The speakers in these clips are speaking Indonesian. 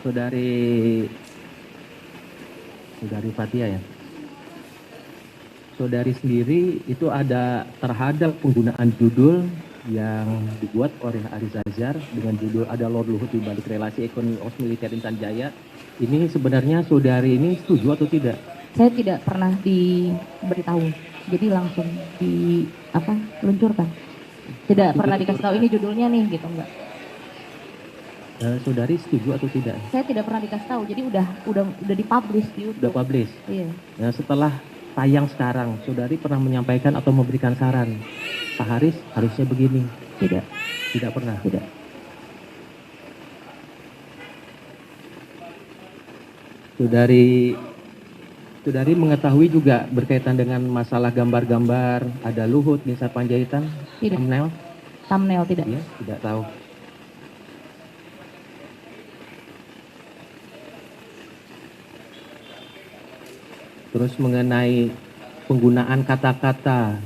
Saudari Fatia ya. Saudari sendiri itu ada terhadap penggunaan judul yang dibuat oleh Haris Azhar dengan judul ada Lord Luhut di balik relasi ekonomi OS militer Intan Jaya. Ini sebenarnya saudari ini setuju atau tidak? Saya tidak pernah diberitahu, jadi langsung luncurkan. Tidak pernah dikasih tahu ini judulnya nih, gitu enggak. Saudari setuju atau tidak? Saya tidak pernah dikasih tahu, jadi udah dipublish di YouTube. Sudah publish. Iya. Nah, setelah tayang sekarang, saudari pernah menyampaikan atau memberikan saran, Pak Haris harusnya begini? Tidak. Tidak pernah. Tidak. Saudari mengetahui juga berkaitan dengan masalah gambar-gambar ada Luhut Bin Sarpanjaitan? Tidak. Thumbnail tidak. Iya, tidak tahu. Terus mengenai penggunaan kata-kata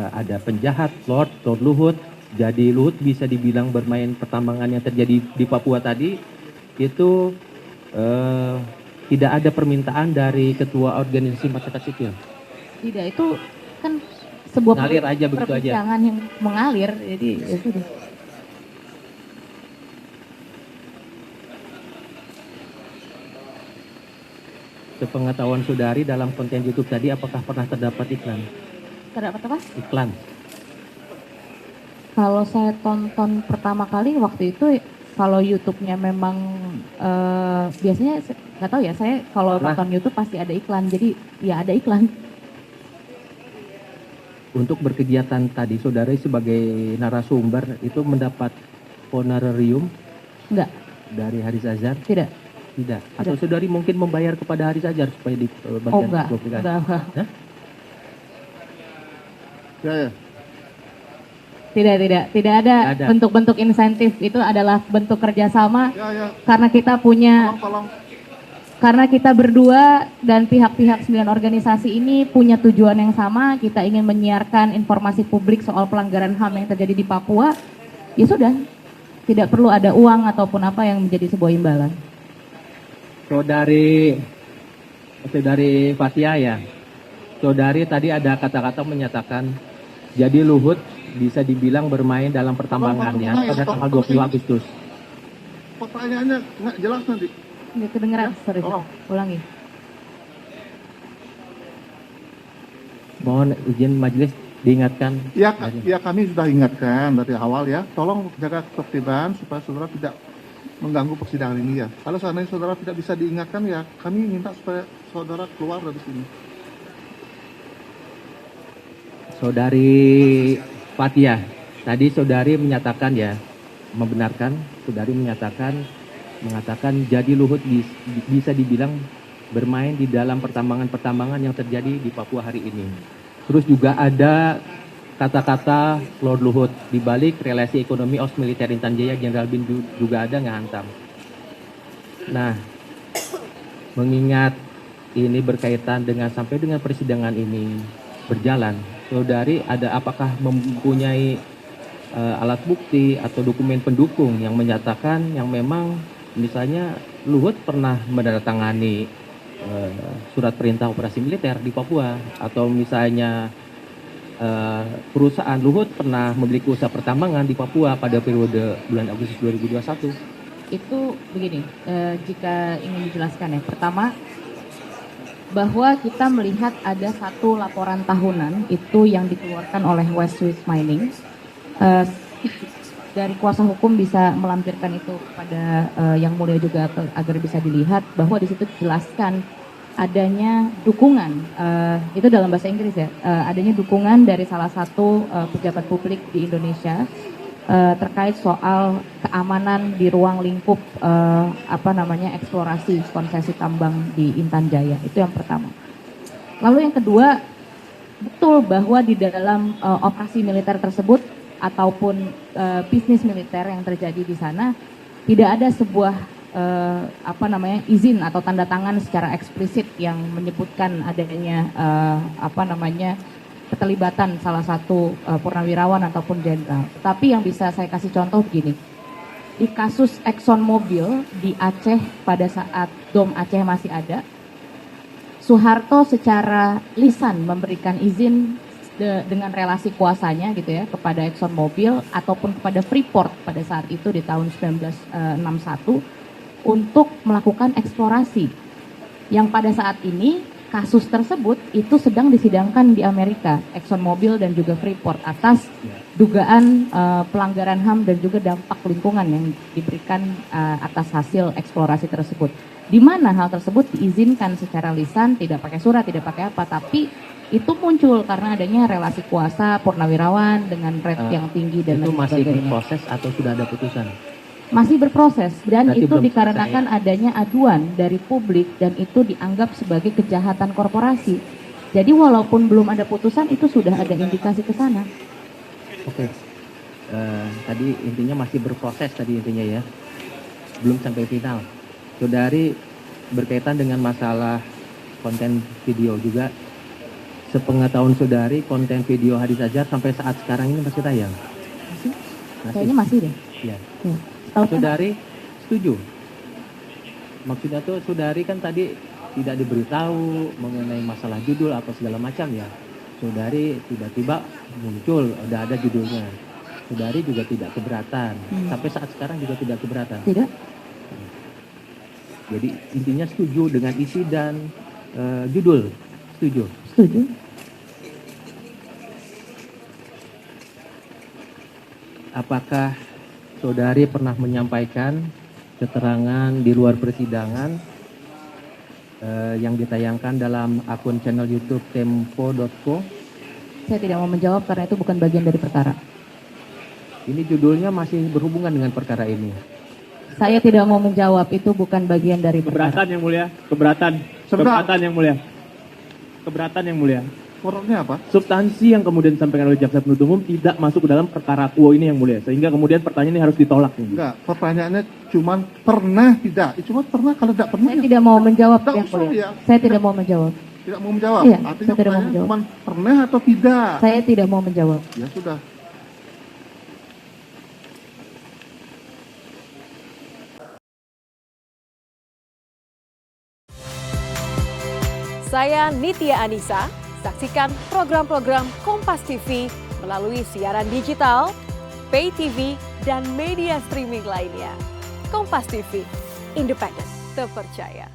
ada penjahat, Lord Luhut, jadi Luhut bisa dibilang bermain pertambangan yang terjadi di Papua tadi, itu tidak ada permintaan dari ketua organisasi masyarakat sipil. Tidak, itu kan sebuah Ngalir aja begitu aja. Perbincangan yang mengalir, jadi ya sudah. Sepengetahuan saudari dalam konten YouTube tadi, apakah pernah terdapat iklan? Terdapat apa? Iklan. Kalau saya tonton pertama kali waktu itu, kalau YouTube-nya memang biasanya nggak tahu ya, saya kalau nonton YouTube pasti ada iklan, jadi ya ada iklan. Untuk berkegiatan tadi, saudari sebagai narasumber itu mendapat honorarium? Enggak. Dari Haris Azhar? Tidak. Tidak. Atau saudari mungkin membayar kepada Haris Azhar supaya di bagian publikasi? Enggak. Hah? Ya. Tidak ada bentuk-bentuk insentif, itu adalah bentuk kerjasama. Ya. Karena kita punya, Tolong. karena kita berdua dan pihak-pihak 9 organisasi ini punya tujuan yang sama, kita ingin menyiarkan informasi publik soal pelanggaran HAM yang terjadi di Papua, ya sudah, tidak perlu ada uang ataupun apa yang menjadi sebuah imbalan. Saudari Fatia ya, saudari tadi ada kata-kata menyatakan jadi Luhut bisa dibilang bermain dalam pertambangannya pada tanggal 20 Agustus. Pertanyaannya nggak jelas nanti. Nggak kedengeran, sorry. Ulangi. Mohon izin majelis diingatkan. Ya kami sudah ingatkan dari awal ya. Tolong jaga ketertiban supaya saudara tidak mengganggu persidangan ini ya. Kalau seandainya saudara tidak bisa diingatkan ya, kami minta supaya saudara keluar dari sini. Saudari Fatia, tadi saudari menyatakan ya, membenarkan, saudari mengatakan jadi Luhut bisa dibilang bermain di dalam pertambangan-pertambangan yang terjadi di Papua hari ini. Terus juga ada kata-kata Lord Luhut di balik relasi ekonomi OS militer Intan Jaya, Jenderal Bin juga ada ngehantam. Nah, mengingat ini berkaitan dengan sampai dengan persidangan ini berjalan, saudari apakah mempunyai alat bukti atau dokumen pendukung yang menyatakan yang memang misalnya Luhut pernah menandatangani surat perintah operasi militer di Papua, atau misalnya perusahaan Luhut pernah memiliki usaha pertambangan di Papua pada periode bulan Agustus 2021? Itu begini, jika ingin dijelaskan ya, pertama bahwa kita melihat ada satu laporan tahunan itu yang dikeluarkan oleh West Swiss Mining. Dari kuasa hukum bisa melampirkan itu kepada yang mulia juga agar bisa dilihat bahwa di situ dijelaskan adanya dukungan, itu dalam bahasa Inggris ya, adanya dukungan dari salah satu pejabat publik di Indonesia terkait soal keamanan di ruang lingkup eksplorasi konsesi tambang di Intan Jaya. Itu yang pertama. Lalu yang kedua, betul bahwa di dalam operasi militer tersebut ataupun bisnis militer yang terjadi di sana tidak ada sebuah izin atau tanda tangan secara eksplisit yang menyebutkan adanya keterlibatan salah satu purnawirawan ataupun jenderal. Tapi yang bisa saya kasih contoh begini, di kasus ExxonMobil di Aceh pada saat Dom Aceh masih ada, Soeharto secara lisan memberikan izin dengan relasi kuasanya gitu ya kepada ExxonMobil ataupun kepada Freeport pada saat itu di tahun 1961 untuk melakukan eksplorasi yang pada saat ini kasus tersebut itu sedang disidangkan di Amerika, ExxonMobil dan juga Freeport atas dugaan pelanggaran HAM dan juga dampak lingkungan yang diberikan atas hasil eksplorasi tersebut. Di mana hal tersebut diizinkan secara lisan, tidak pakai surat, tidak pakai apa, tapi itu muncul karena adanya relasi kuasa purnawirawan dengan rate yang tinggi dan itu lain masih sebagainya. berproses atau sudah ada putusan? Masih berproses dan Berarti itu belum dikarenakan adanya aduan dari publik dan itu dianggap sebagai kejahatan korporasi. Jadi walaupun belum ada putusan itu sudah ada indikasi ke sana. Oke. Tadi intinya masih berproses tadi intinya ya. Belum sampai final. Saudari berkaitan dengan masalah konten video juga. Sepengetahuan saudari konten video Hadis Azhar sampai saat sekarang ini masih tayang? Masih? Kayaknya masih deh. Iya. Ya. Tahu kan? Saudari setuju? Maksudnya tuh saudari kan tadi tidak diberitahu mengenai masalah judul apa segala macam ya. Saudari tiba-tiba muncul, udah ada judulnya. Saudari juga tidak keberatan. Sampai saat sekarang juga tidak keberatan. Tidak? Jadi intinya setuju dengan isi dan judul. Setuju? Setuju. Apakah saudari pernah menyampaikan keterangan di luar persidangan yang ditayangkan dalam akun channel YouTube Tempo.co? Saya tidak mau menjawab karena itu bukan bagian dari perkara. Ini judulnya masih berhubungan dengan perkara ini. Saya tidak mau menjawab, itu bukan bagian dari perkara. Keberatan yang mulia, keberatan. Sebentar. Keberatan yang mulia. Keberatan yang mulia. Forumnya apa? Substansi yang kemudian disampaikan oleh jaksa penuntut umum tidak masuk ke dalam perkara quo ini yang mulia. Sehingga kemudian pertanyaan ini harus ditolak. Enggak, pertanyaannya cuma pernah tidak. Cuma pernah, kalau tidak pernah Saya ya tidak mau menjawab Tidak yang usah, mulia. ya. Saya tidak mau menjawab. tidak mau menjawab. Iya, Artinya saya tidak mau pertanyaan menjawab. cuma pernah atau tidak. Saya tidak mau menjawab. Ya sudah. Saya Nitya Anissa, saksikan program-program Kompas TV melalui siaran digital, pay TV, dan media streaming lainnya. Kompas TV, independen, terpercaya.